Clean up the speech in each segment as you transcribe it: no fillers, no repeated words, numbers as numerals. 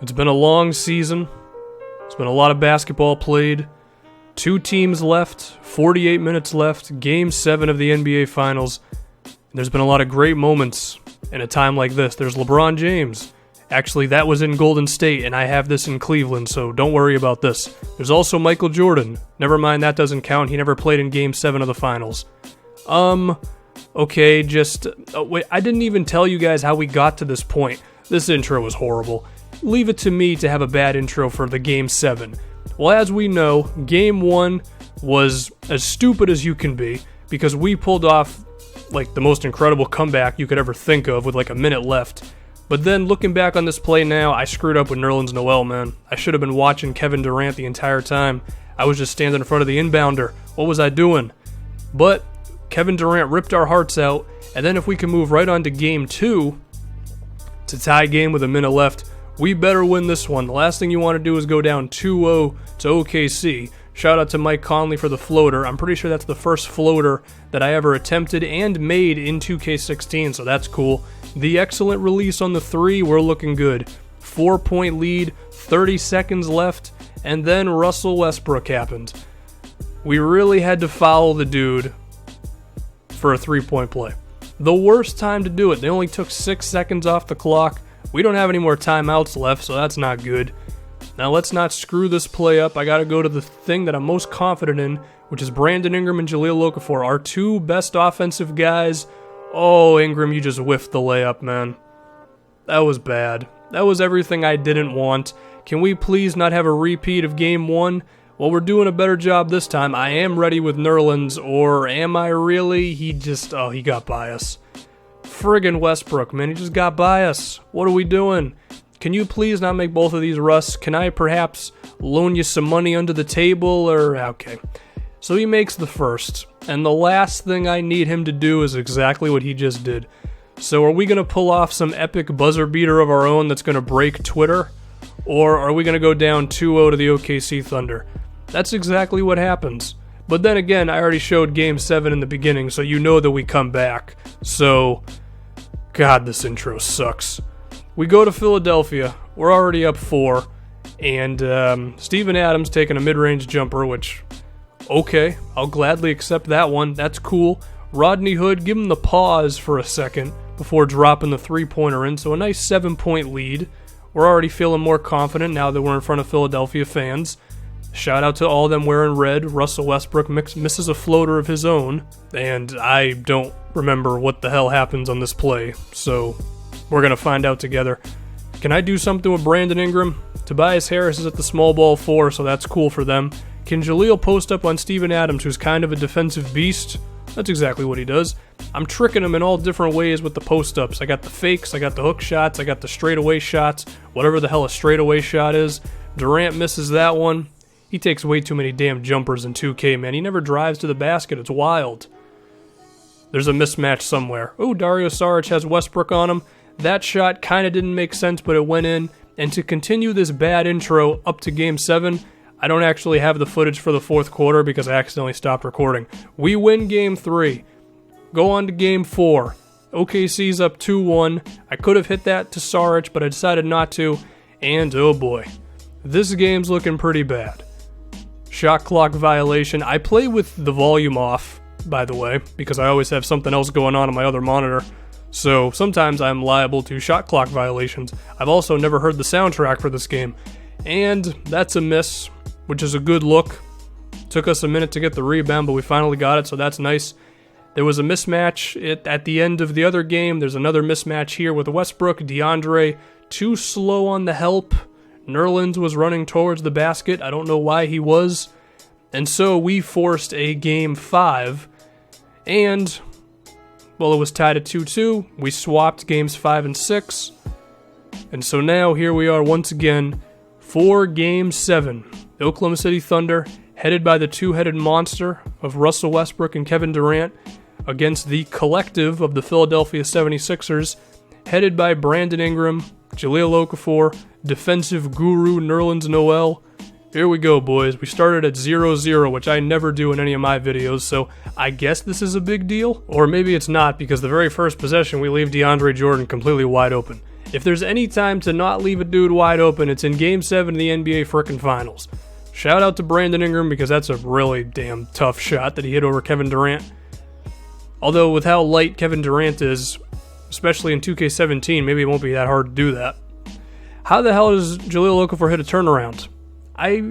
It's been a long season. It's been a lot of basketball played. 2 teams left, 48 minutes left, Game 7 of the NBA Finals. There's been a lot of great moments in a time like this. There's LeBron James. Actually, that was in Golden State, and I have this in Cleveland, so don't worry about this. There's also Michael Jordan. Never mind, that doesn't count. He never played in Game 7 of the Finals. Okay, wait, I didn't even tell you guys how we got to this point. This intro was horrible. Leave it to me to have a bad intro for the Game 7. Well, as we know, Game 1 was as stupid as you can be, because we pulled off, like, the most incredible comeback you could ever think of with, like, a minute left. But then, looking back on this play now, I screwed up with Nerlens Noel, man. I should have been watching Kevin Durant the entire time. I was just standing in front of the inbounder. What was I doing? But Kevin Durant ripped our hearts out, and then if we can move right on to Game 2, to tie game with a minute left, we better win this one. The last thing you want to do is go down 2-0 to OKC. Shout out to Mike Conley for the floater. I'm pretty sure that's the first floater that I ever attempted and made in 2K16, so that's cool. The excellent release on the 3, we're looking good. 4-point lead, 30 seconds left, and then Russell Westbrook happened. We really had to foul the dude for a 3-point play. The worst time to do it. They only took 6 seconds off the clock. We don't have any more timeouts left, so that's not good. Now let's not screw this play up. I gotta go to the thing that I'm most confident in, which is Brandon Ingram and Jahlil Okafor, our 2 best offensive guys. Oh, Ingram, you just whiffed the layup, man. That was bad. That was everything I didn't want. Can we please not have a repeat of Game 1? Well, we're doing a better job this time. I am ready with Nerlens, or am I really? He got by us. Friggin' Westbrook, man, he just got by us. What are we doing? Can you please not make both of these, Russ? Can I perhaps loan you some money under the table, or... Okay. So he makes the first, and the last thing I need him to do is exactly what he just did. So are we going to pull off some epic buzzer beater of our own that's going to break Twitter? Or are we going to go down 2-0 to the OKC Thunder? That's exactly what happens. But then again, I already showed Game 7 in the beginning, so you know that we come back. So... God, this intro sucks. We go to Philadelphia. We're already up 4. And Steven Adams taking a mid-range jumper, which, okay, I'll gladly accept that one. That's cool. Rodney Hood, give him the pause for a second before dropping the 3-pointer in. So a nice 7-point lead. We're already feeling more confident now that we're in front of Philadelphia fans. Shout out to all them wearing red. Russell Westbrook misses a floater of his own, and I don't remember what the hell happens on this play, so we're going to find out together. Can I do something with Brandon Ingram? Tobias Harris is at the small ball 4, so that's cool for them. Can Jahlil post up on Steven Adams, who's kind of a defensive beast? That's exactly what he does. I'm tricking him in all different ways with the post-ups. I got the fakes, I got the hook shots, I got the straightaway shots, whatever the hell a straightaway shot is. Durant misses that one. He takes way too many damn jumpers in 2K, man. He never drives to the basket. It's wild. There's a mismatch somewhere. Oh, Dario Saric has Westbrook on him. That shot kind of didn't make sense, but it went in. And to continue this bad intro up to Game 7, I don't actually have the footage for the 4th quarter because I accidentally stopped recording. We win Game 3. Go on to Game 4. OKC's up 2-1. I could have hit that to Saric, but I decided not to. And oh boy, this game's looking pretty bad. Shot clock violation. I play with the volume off, by the way, because I always have something else going on my other monitor. So sometimes I'm liable to shot clock violations. I've also never heard the soundtrack for this game. And that's a miss, which is a good look. Took us a minute to get the rebound, but we finally got it, so that's nice. There was a mismatch at the end of the other game. There's another mismatch here with Westbrook. DeAndre, too slow on the help. Nerlens was running towards the basket. I don't know why he was. And so we forced a Game 5. And, well, it was tied at 2-2. We swapped Games 5 and 6. And so now here we are once again for Game 7. The Oklahoma City Thunder, headed by the two-headed monster of Russell Westbrook and Kevin Durant, against the collective of the Philadelphia 76ers, headed by Brandon Ingram, Jahlil Okafor, defensive guru Nerlens Noel. Here we go, boys. We started at 0-0, which I never do in any of my videos, so I guess this is a big deal? Or maybe it's not, because the very first possession we leave DeAndre Jordan completely wide open. If there's any time to not leave a dude wide open, it's in Game 7 of the NBA frickin' Finals. Shout out to Brandon Ingram because that's a really damn tough shot that he hit over Kevin Durant. Although with how light Kevin Durant is, especially in 2K17, maybe it won't be that hard to do that. How the hell does Jahlil Okafor hit a turnaround?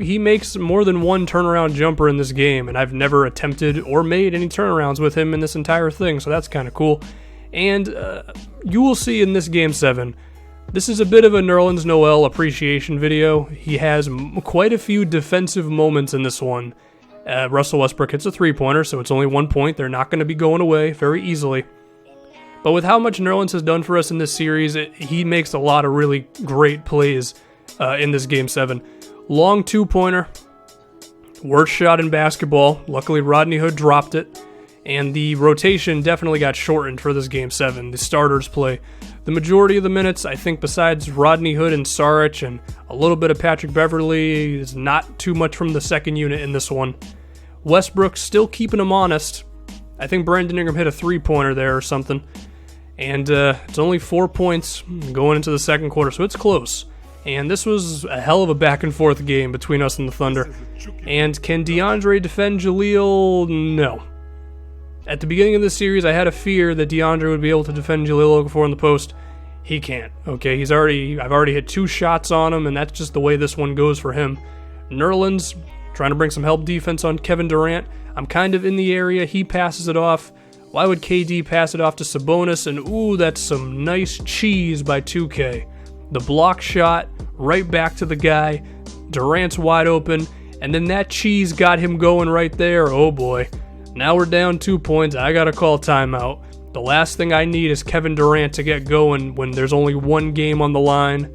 He makes more than one turnaround jumper in this game, and I've never attempted or made any turnarounds with him in this entire thing, so that's kind of cool. And you will see in this Game 7, this is a bit of a Nerlens Noel appreciation video. He has quite a few defensive moments in this one. Russell Westbrook hits a three-pointer, so it's only 1 point. They're not going to be going away very easily. But with how much Nerlens has done for us in this series, he makes a lot of really great plays in this Game 7. Long two-pointer, worst shot in basketball. Luckily, Rodney Hood dropped it, and the rotation definitely got shortened for this Game 7. The starters play the majority of the minutes. I think besides Rodney Hood and Saric and a little bit of Patrick Beverley, is not too much from the second unit in this one. Westbrook still keeping him honest. I think Brandon Ingram hit a three-pointer there or something. And it's only 4 points going into the second quarter, so it's close. And this was a hell of a back-and-forth game between us and the Thunder. And can DeAndre defend Jahlil? No. At the beginning of this series, I had a fear that DeAndre would be able to defend Jahlil Okafor in the post. He can't. Okay, I've already hit 2 shots on him, and that's just the way this one goes for him. Nerlens trying to bring some help defense on Kevin Durant. I'm kind of in the area. He passes it off. Why would KD pass it off to Sabonis? And ooh, that's some nice cheese by 2K. The block shot, right back to the guy. Durant's wide open, and then that cheese got him going right there. Oh boy. Now we're down 2 points. I gotta call timeout. The last thing I need is Kevin Durant to get going when there's only one game on the line.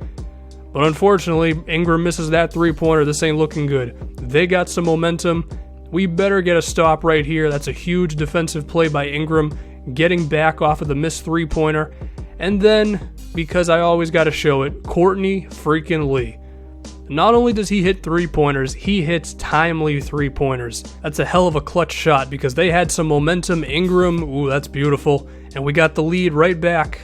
But unfortunately, Ingram misses that three-pointer. This ain't looking good. They got some momentum. We better get a stop right here. That's a huge defensive play by Ingram, getting back off of the missed three-pointer. And then, because I always got to show it, Courtney freaking Lee. Not only does he hit three-pointers, he hits timely three-pointers. That's a hell of a clutch shot because they had some momentum. Ingram, ooh, that's beautiful. And we got the lead right back.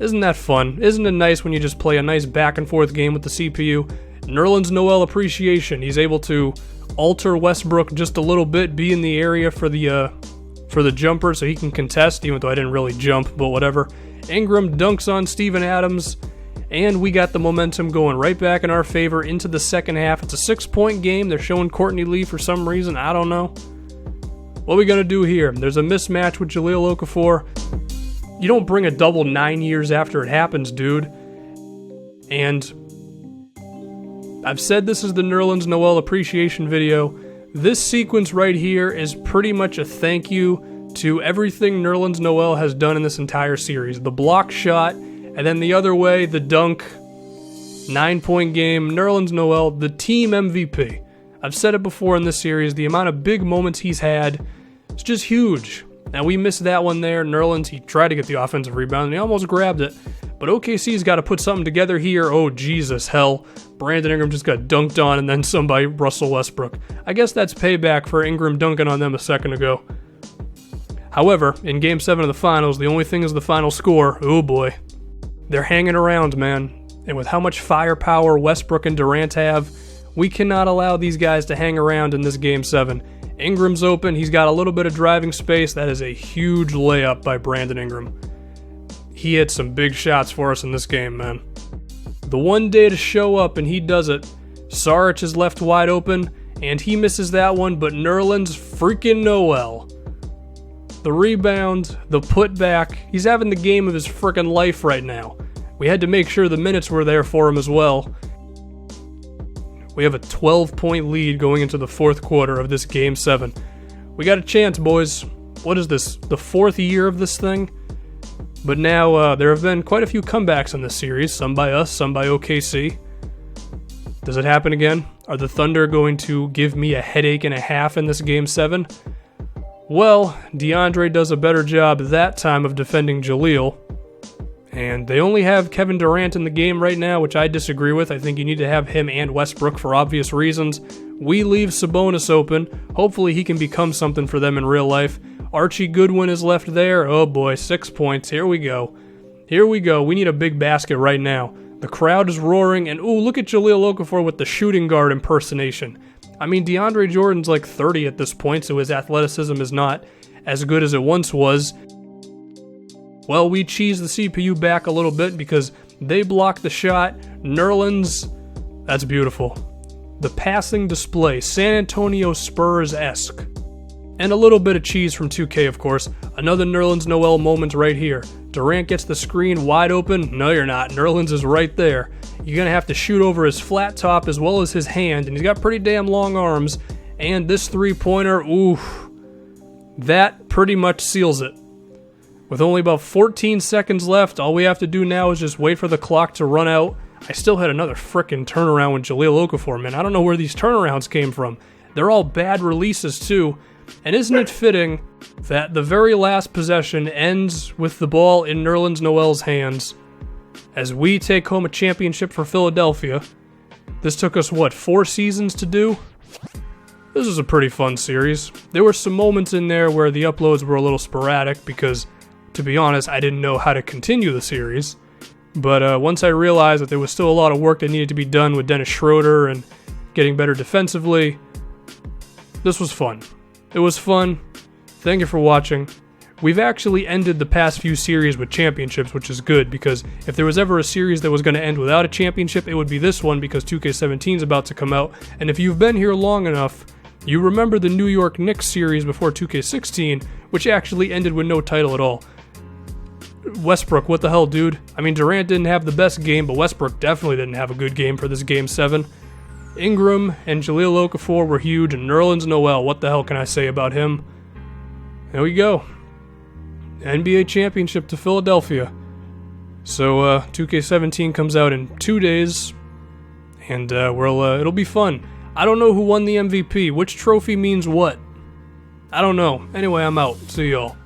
Isn't that fun? Isn't it nice when you just play a nice back-and-forth game with the CPU? Nerlens Noel appreciation. He's able to alter Westbrook just a little bit, be in the area for the jumper so he can contest, even though I didn't really jump, but whatever. Ingram dunks on Steven Adams, and we got the momentum going right back in our favor into the second half. It's a 6-point game. They're showing Courtney Lee for some reason. I don't know. What are we going to do here? There's a mismatch with Jahlil Okafor. You don't bring a double 9 years after it happens, dude. And I've said this is the Nerlens Noel appreciation video. This sequence right here is pretty much a thank you to everything Nerlens Noel has done in this entire series. The block shot, and then the other way, the dunk, 9-point game. Nerlens Noel, the team MVP. I've said it before in this series, the amount of big moments he's had is just huge. Now, we missed that one there. Nerlens, he tried to get the offensive rebound, and he almost grabbed it. But OKC's got to put something together here. Oh, Jesus, hell. Brandon Ingram just got dunked on, and then some by Russell Westbrook. I guess that's payback for Ingram dunking on them a second ago. However, in Game 7 of the Finals, the only thing is the final score. Oh, boy. They're hanging around, man. And with how much firepower Westbrook and Durant have, we cannot allow these guys to hang around in this Game 7. Ingram's open. He's got a little bit of driving space. That is a huge layup by Brandon Ingram. He hit some big shots for us in this game, man. The one day to show up, and he does it. Saric is left wide open, and he misses that one, but Nerlens freaking Noel. The rebound, the putback. He's having the game of his freaking life right now. We had to make sure the minutes were there for him as well. We have a 12-point lead going into the fourth quarter of this Game 7. We got a chance, boys. What is this, the fourth year of this thing? But now there have been quite a few comebacks in this series, some by us, some by OKC. Does it happen again? Are the Thunder going to give me a headache and a half in this Game 7? Well, DeAndre does a better job that time of defending Jahlil. And they only have Kevin Durant in the game right now, which I disagree with. I think you need to have him and Westbrook for obvious reasons. We leave Sabonis open. Hopefully he can become something for them in real life. Archie Goodwin is left there. Oh boy, 6 points. Here we go. Here we go. We need a big basket right now. The crowd is roaring, and ooh, look at Jahlil Okafor with the shooting guard impersonation. I mean, DeAndre Jordan's like 30 at this point, so his athleticism is not as good as it once was. Well, we cheesed the CPU back a little bit because they blocked the shot. Nerlens, that's beautiful. The passing display, San Antonio Spurs-esque. And a little bit of cheese from 2K, of course. Another Nerlens Noel moment right here. Durant gets the screen wide open. No, you're not. Nerlens is right there. You're going to have to shoot over his flat top as well as his hand, and he's got pretty damn long arms. And this three-pointer, oof, that pretty much seals it. With only about 14 seconds left, all we have to do now is just wait for the clock to run out. I still had another frickin' turnaround with Jahlil Okafor, man. I don't know where these turnarounds came from. They're all bad releases, too. And isn't it fitting that the very last possession ends with the ball in Nerlens Noel's hands as we take home a championship for Philadelphia? This took us, 4 seasons to do? This was a pretty fun series. There were some moments in there where the uploads were a little sporadic because, to be honest, I didn't know how to continue the series. But once I realized that there was still a lot of work that needed to be done with Dennis Schroeder and getting better defensively, this was fun. It was fun. Thank you for watching. We've actually ended the past few series with championships, which is good, because if there was ever a series that was going to end without a championship, it would be this one, because 2K17 is about to come out. And if you've been here long enough, you remember the New York Knicks series before 2K16, which actually ended with no title at all. Westbrook, what the hell, dude? I mean, Durant didn't have the best game, but Westbrook definitely didn't have a good game for this Game 7. Ingram and Jahlil Okafor were huge, and Nerlens Noel, what the hell can I say about him? There we go. NBA championship to Philadelphia. So 2K17 comes out in 2 days, and it'll be fun. I don't know who won the MVP. Which trophy means what? I don't know. Anyway, I'm out. See y'all.